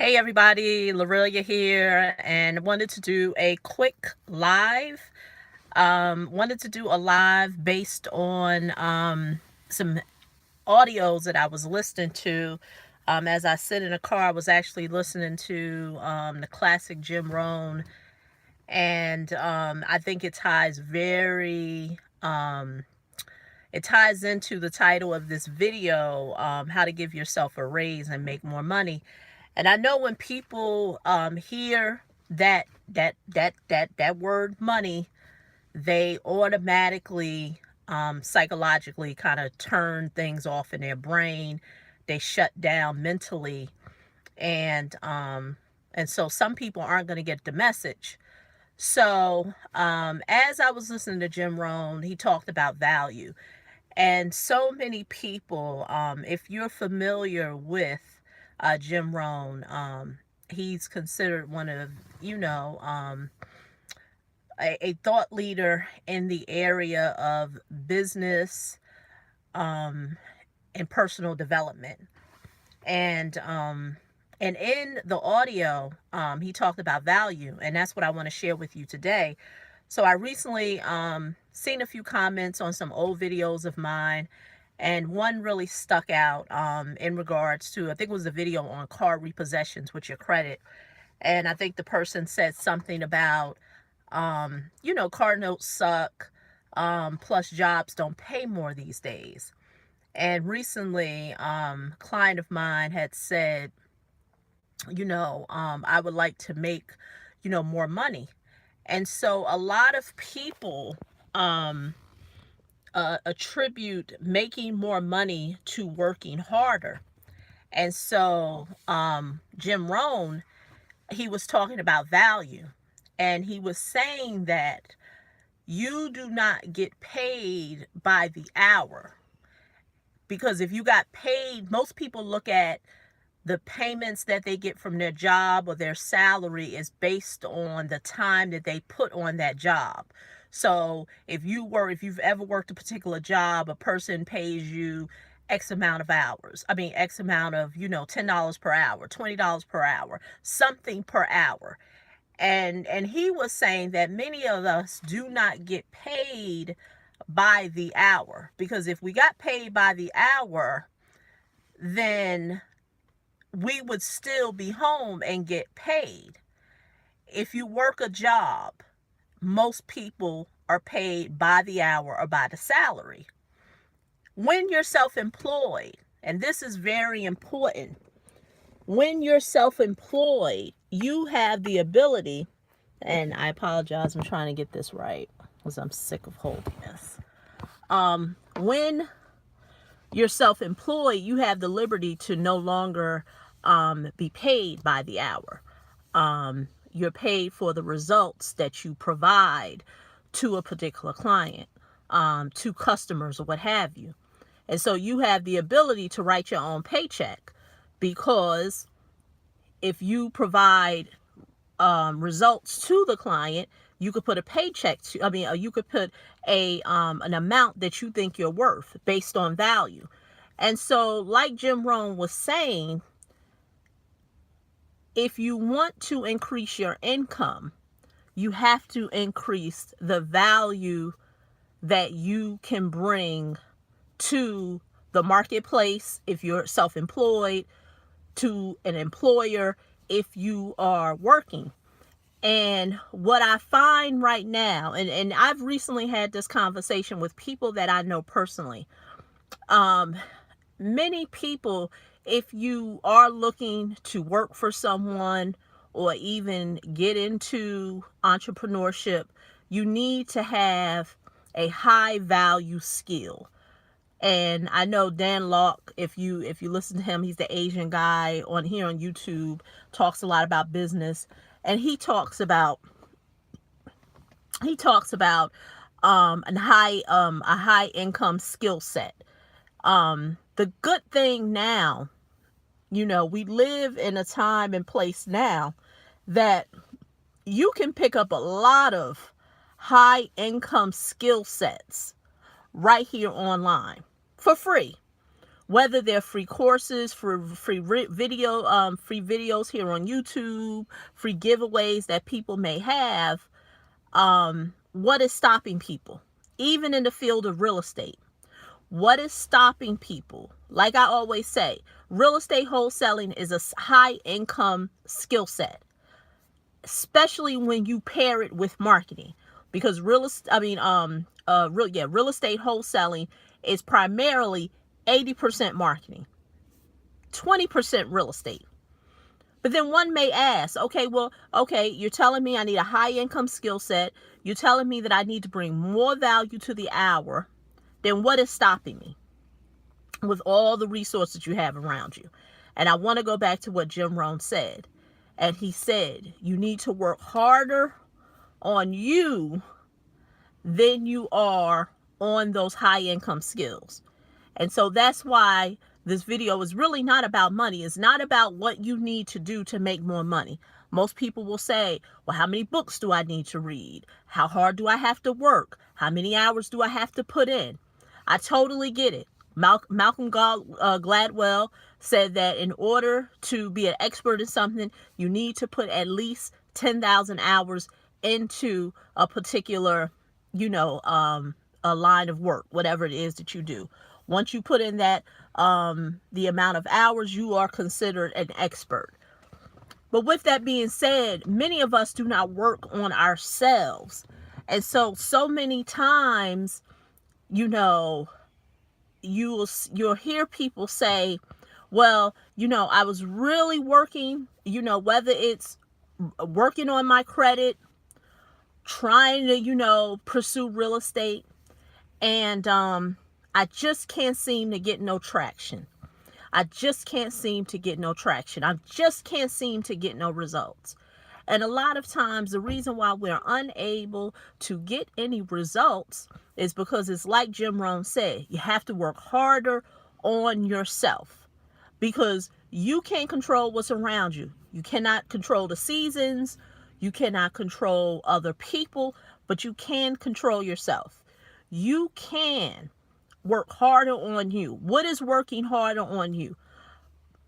Hey everybody, Lorelia here, and wanted to do a quick live. Wanted to do a live based on some audios that I was listening to. As I sit in a car, I was actually listening to the classic Jim Rohn, and I think it ties into the title of this video, how to give yourself a raise and make more money. And I know when people hear that word money, they automatically psychologically kind of turn things off in their brain. They shut down mentally, and so some people aren't going to get the message. So as I was listening to Jim Rohn, he talked about value. And so many people, if you're familiar with Jim Rohn, he's considered one of, you know, a thought leader in the area of business and personal development. And and in the audio, he talked about value, and that's what I want to share with you today. So I recently seen a few comments on some old videos of mine, and one really stuck out in regards to, I think it was a video on car repossessions with your credit. And I think the person said something about, car notes suck, plus jobs don't pay more these days. And recently, a client of mine had said, I would like to make, more money. And so a lot of people attribute making more money to working harder. And so Jim Rohn, he was talking about value. And he was saying that you do not get paid by the hour. Because if you got paid, most people look at the payments that they get from their job or their salary is based on the time that they put on that job. So if you've ever worked a particular job, a person pays you X amount of hours. I mean, X amount of, $10 per hour, $20 per hour, something per hour. And he was saying that many of us do not get paid by the hour, because if we got paid by the hour, then we would still be home and get paid. If you work a job, most people are paid by the hour or by the salary. When you're self-employed, and this is very important, when you're self-employed, you have the ability, and I apologize, I'm trying to get this right because I'm sick of holding this. When you're self-employed, you have the liberty to no longer be paid by the hour. You're paid for the results that you provide to a particular client, to customers or what have you. And so you have the ability to write your own paycheck, because if you provide results to the client, you could put a paycheck you could put an amount that you think you're worth based on value. And so, like Jim Rohn was saying, if you want to increase your income, you have to increase the value that you can bring to the marketplace if you're self-employed, to an employer if you are working. And what I find right now, and I've recently had this conversation with people that I know personally. Many people, if you are looking to work for someone or even get into entrepreneurship, you need to have a high value skill. And I know Dan Locke, if you listen to him, he's the Asian guy on here on YouTube, talks a lot about business. And he talks about a high income skill set. The good thing now, we live in a time and place now that you can pick up a lot of high income skill sets right here online for free. whether they're free courses, for free videos here on YouTube, free giveaways that people may have. What is stopping people? Even in the field of real estate, what is stopping people? Like I always say, real estate wholesaling is a high income skill set, especially when you pair it with marketing, because real estate wholesaling is primarily 80% marketing, 20% real estate. But then one may ask, okay, you're telling me I need a high income skill set. You're telling me that I need to bring more value to the hour. Then what is stopping me with all the resources you have around you? And I want to go back to what Jim Rohn said. And he said, you need to work harder on you than you are on those high income skills. And so that's why this video is really not about money. It's not about what you need to do to make more money. Most people will say, well, how many books do I need to read? How hard do I have to work? How many hours do I have to put in? I totally get it. Malcolm Gladwell said that in order to be an expert in something, you need to put at least 10,000 hours into a particular, a line of work, whatever it is that you do. Once you put in that, the amount of hours, you are considered an expert. But with that being said, many of us do not work on ourselves. And so many times, you'll hear people say, well, I was really working, whether it's working on my credit, trying to, pursue real estate, and I just can't seem to get no traction. I just can't seem to get no traction. I just can't seem to get no results. And a lot of times the reason why we're unable to get any results is because it's like Jim Rohn said, you have to work harder on yourself, because you can't control what's around you. You cannot control the seasons. You cannot control other people, but you can control yourself. You can work harder on you. What is working harder on you?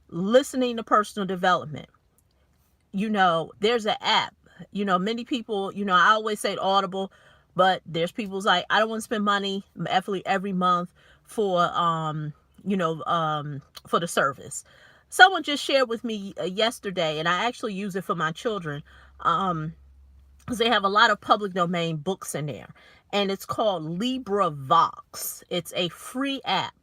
Listening to personal development. There's an app. Many people, I always say Audible, but there's people's like, I don't want to spend money every month for, for the service. Someone just shared with me yesterday, and I actually use it for my children, because they have a lot of public domain books in there. And it's called LibriVox. It's a free app,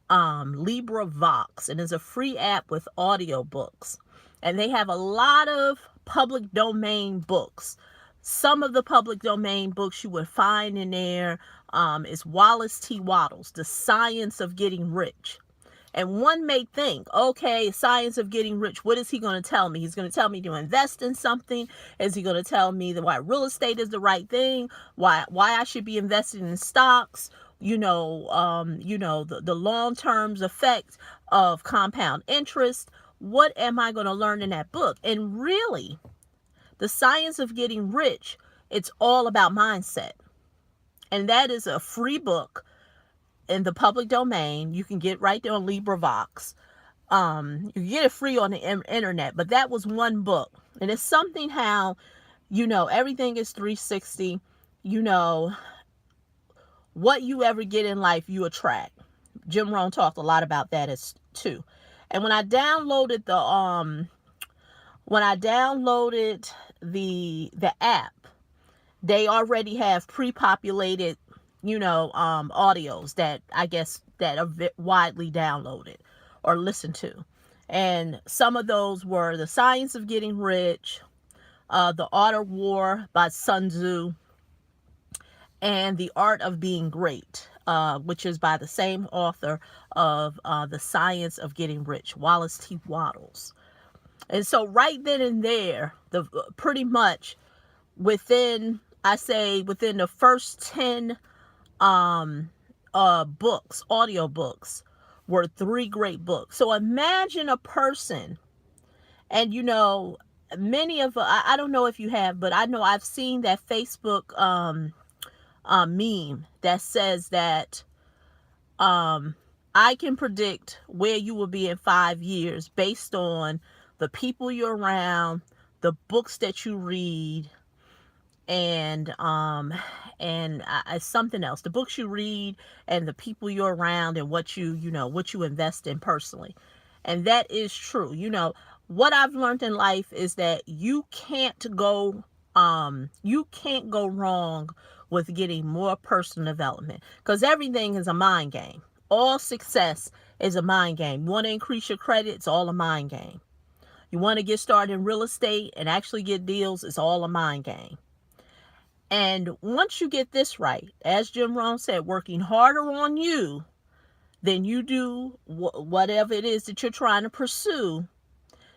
LibriVox, and it's a free app with audiobooks. And they have a lot of public domain books. Some of the public domain books you would find in there is Wallace T. Wattles, The Science of Getting Rich. And one may think, okay, Science of Getting Rich, what is he going to tell me? He's going to tell me to invest in something. Is he going to tell me that why real estate is the right thing? Why I should be invested in stocks? The long-term effect of compound interest. What am I going to learn in that book? And really, The Science of Getting Rich, it's all about mindset. And that is a free book in the public domain. You can get right there on LibriVox. You can get it free on the internet, but that was one book. And it's something how, everything is 360. What you ever get in life, you attract. Jim Rohn talked a lot about that too. And when I downloaded the app, they already have pre-populated audios that I guess that are widely downloaded or listened to. And some of those were The Science of Getting Rich, The Art of War by Sun Tzu, and The Art of Being Great, which is by the same author of The Science of Getting Rich, Wallace T. Wattles. And so right then and there, pretty much within the first 10 books, audio books, were 3 great books. So imagine a person, and many of I don't know if you have, but I know I've seen that Facebook meme that says that I can predict where you will be in 5 years based on the people you're around, the books that you read, and something else, the books you read and the people you're around and what you invest in personally. And that is true. What I've learned in life is that you can't go wrong with getting more personal development, because everything is a mind game. All success is a mind game. You want to increase your credit, it's all a mind game. You want to get started in real estate and actually get deals, it's all a mind game. And once you get this right, as Jim Rohn said, working harder on you than you do whatever it is that you're trying to pursue,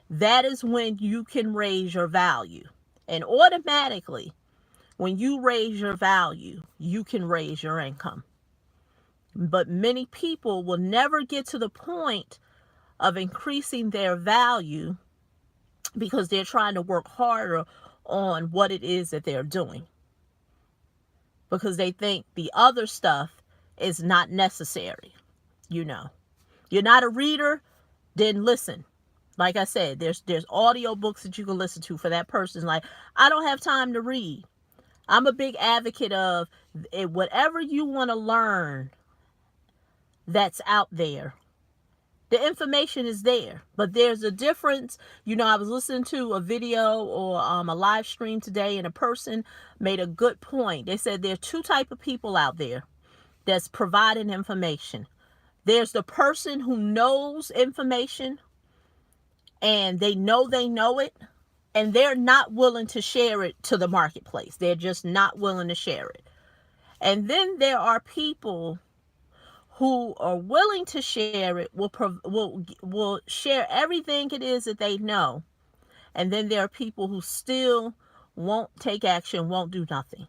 that is when you can raise your value. And automatically, when you raise your value, you can raise your income. But many people will never get to the point of increasing their value because they're trying to work harder on what it is that they're doing, because they think the other stuff is not necessary. You're not a reader, then listen. Like I said, there's audio books that you can listen to for that person. Like, I don't have time to read. I'm a big advocate of whatever you want to learn that's out there. The information is there, but there's a difference. I was listening to a video or a live stream today, and a person made a good point. They said there are two type of people out there that's providing information. There's the person who knows information, and they know it, and they're not willing to share it to the marketplace. They're just not willing to share it. And then there are people who are willing to share it, will share everything it is that they know. And then there are people who still won't take action, won't do nothing.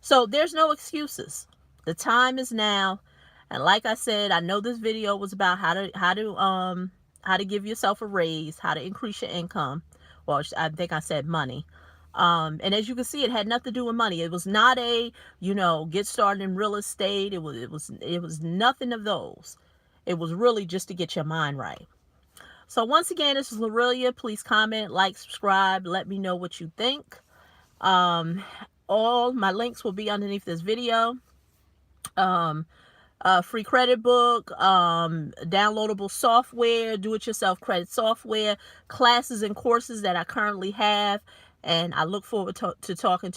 So there's no excuses. The time is now. And like I said, I know this video was about how to give yourself a raise, how to increase your income. Well, I think I said money. And as you can see, it had nothing to do with money. It was not get started in real estate. It was nothing of those. It was really just to get your mind right. So once again, this is Lorelia. Please comment, like, subscribe. Let me know what you think. All my links will be underneath this video. Free credit book, downloadable software, do-it-yourself credit software, classes and courses that I currently have. And I look forward to talking to